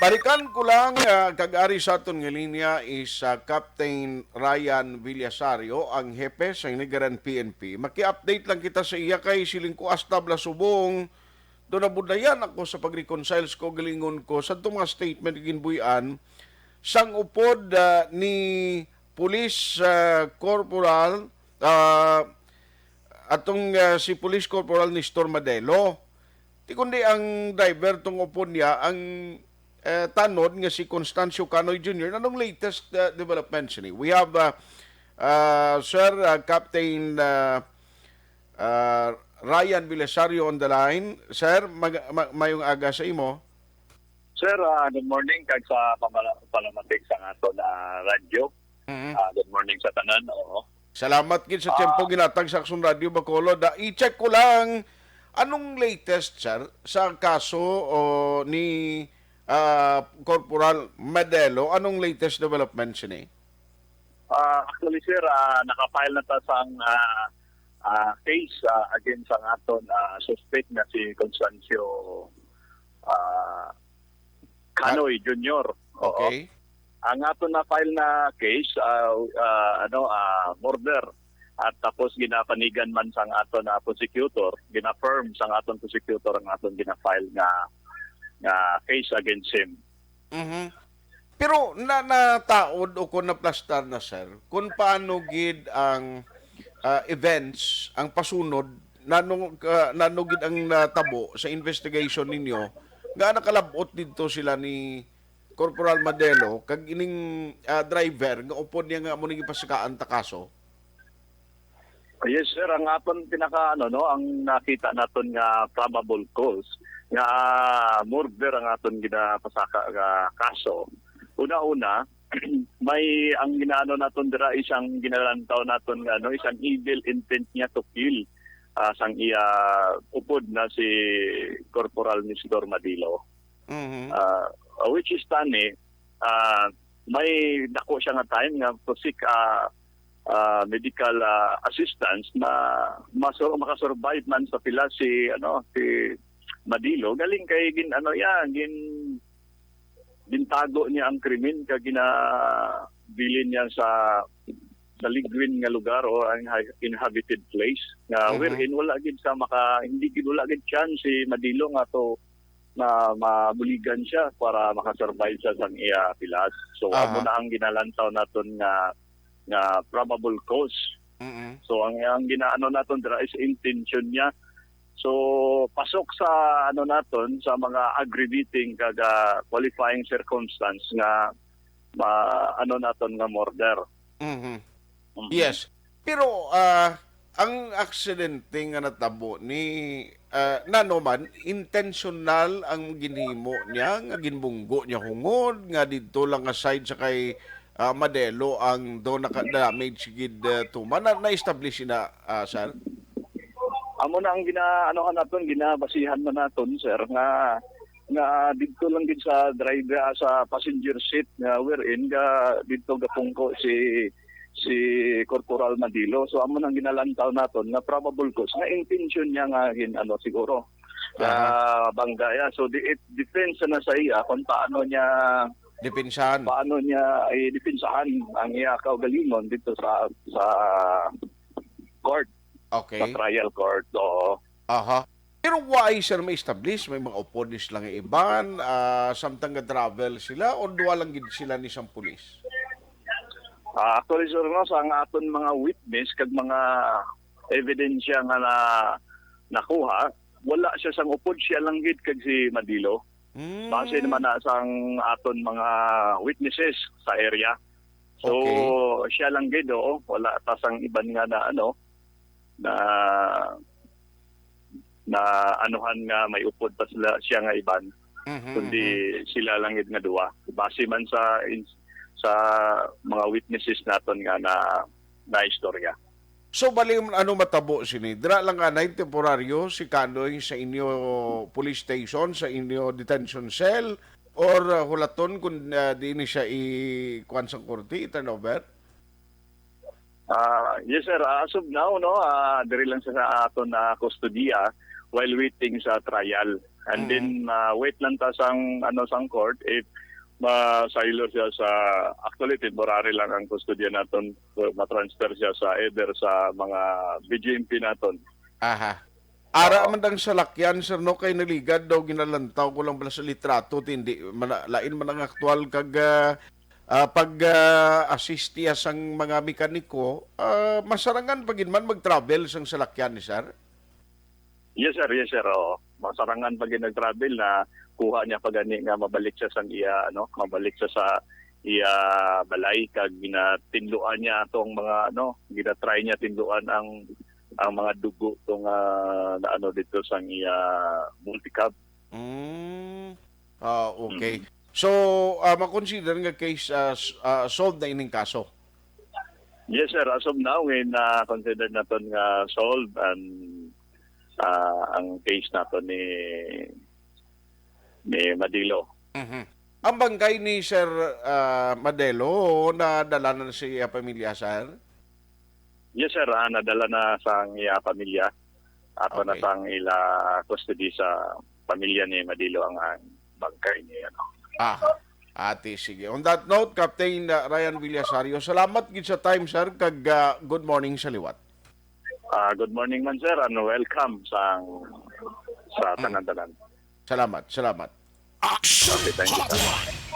Balikan ko lang, kag-ari sa aton nga linya is Captain Ryan Villasario, ang hepe sa Inigaran PNP. Maki-update lang kita sa iya kay siling ko astabla subong. Doon nabudayan ako sa pag-reconciles ko, galingon ko sa itong mga statement ginbuyan sang upod ni Police Corporal atong si Police Corporal Nestor Madelo. Di kundi ang driver tong upod niya ang tanod nga si Constancio Canoy Jr. Anong latest developments ni? We have Sir Captain Ryan Villasario on the line. Sir, mayong aga sa imo. Sir, good morning kag sa palamatik sa ato na radyo. Mhm. Good morning sa tanan. Oo. Salamat gid sa tiyempo ginatag sa Aksyon Radio Bacolod. I-check ko lang anong latest, sir, sa kaso ni Corporal Madelo. Anong latest developments ni? Actually, sir, nakafile na ta sa case against ang aton suspect na si Constancio Canoy Jr. Oo. Okay. Ang aton na file na case murder at tapos ginapanigan man sang aton na prosecutor, gina-firm sang aton prosecutor ang aton gina-file nga case against him. Mhm. Pero nataod o kung naplastar na, sir, kung paano gid ang events, ang pasunod, nanugid ang natabo sa investigation ninyo, nga nakalabot dito sila ni Corporal Madelo, kag ining driver, nga upod niya nga mo nang ipaskaan ta kaso. Yes, sir, ang aton ang nakita naton nga probable cause nga murder ang aton ginapasaka nga kaso. Una-una, may ang ginaano naton dira isang ginalantaw naton nga isang evil intent niya to kill sang iya upod na si Corporal Nestor Madilo. Mhm. Which is tani, may dako siya nga time nga to seek medical assistance na makasurvive man sa pila si Madilo galing kay gintago niya ang krimen kag ginabilin niya sa ligwin nga lugar o ang inhabited place nga wherein wala gid sa hindi gid wala gid chance si Madilo nga to na mabuligan siya para makasurvive siya sa iya pilas. So amo na ang ginalantaw naton nga probable cause. Mhm. So ang ginaano naton dira is intention niya. So pasok sa naton sa mga aggravating kag qualifying circumstance nga naton nga murder. Mhm. Mhm. Yes. Pero ang aksidente nga natabo ni nanoman intentional ang ginhimo niya nga ginbunggo niya hungod nga didto lang nga side sa kay Madelo ang do naka-damage gid tuman na-establish na sir. Amo na ang ginabasihan man naton sir nga didto lang gid sa driver sa passenger seat nga wherein didto gapungko si Corporal Madilo. So amo nang ginalantaw naton nga probable cause nga intention niya nga siguro banggaya. So defense na sa iya kung paano niya Depensahan. i-depensahan ang iya kaugalingon dito sa court, Okay. sa trial court. So Aha. Pero why sir may establish may mga opponents lang nga iban samtang nga travel sila o duwa lang gid sila ni sang pulis? actually sir sa ang aton mga witness kag mga ebidensya nga nakuha, wala siya sang upod, siya lang gid kag si Madilo. Base naman na sang aton mga witnesses sa area. So siya lang gid wala ta sang iban nga na anuhan nga may upod pa siya nga iban. Kundi sila lang gid nga duwa. Base man sa mga witnesses naton nga na istorya. So bali matabo sini. Dira lang nga na temporaryo si Canoy sa inyo police station, sa inyo detention cell or hulaton kung di ni siya i-kuan sa korte, i-turnover? Yes sir, as of now diri lang sa aton na kustodiya while waiting sa trial. And then wait lang ta sang sang court if ma-silo siya sa actually temporary lang ang kustodya naton, ma-transfer siya sa either sa mga BGMP naton. Aha. Ara man dang salakyan sir no kay naligad daw ginalantaw ko lang pala sa litrato hindi lain man ang aktual kag pag assist niya sang mga mekaniko, masarangan pagin man mag-travel sang salakyan ni sir. Yes sir. Oo. Masarangan pag nag-travel na kuha niya pagani nga mabalik siya sang iya mabalik siya sa iya balay kag ginatinluan niya atong mga ginatry niya tinluan ang mga dugo tong dito sang iya multicab. Okay. So, makonsider nga case solved na ining kaso. Yes sir, as of now when consider naton nga solved and ang case naton ni Madilo. Ang bangkay ni Sir Madelo na dala na siya pamilya sir? Yes sir, nadala na sang iya pamilya. Ato na Okay. sang ila custody sa pamilya ni Madilo ang bangkay ni Ate, sige. On that note, Captain Ryan Villasario, salamat gid sa time, sir, kag good morning sa liwat. Good morning man sir and welcome sa tanan-tanan. Salamat. Okay, thank you sir.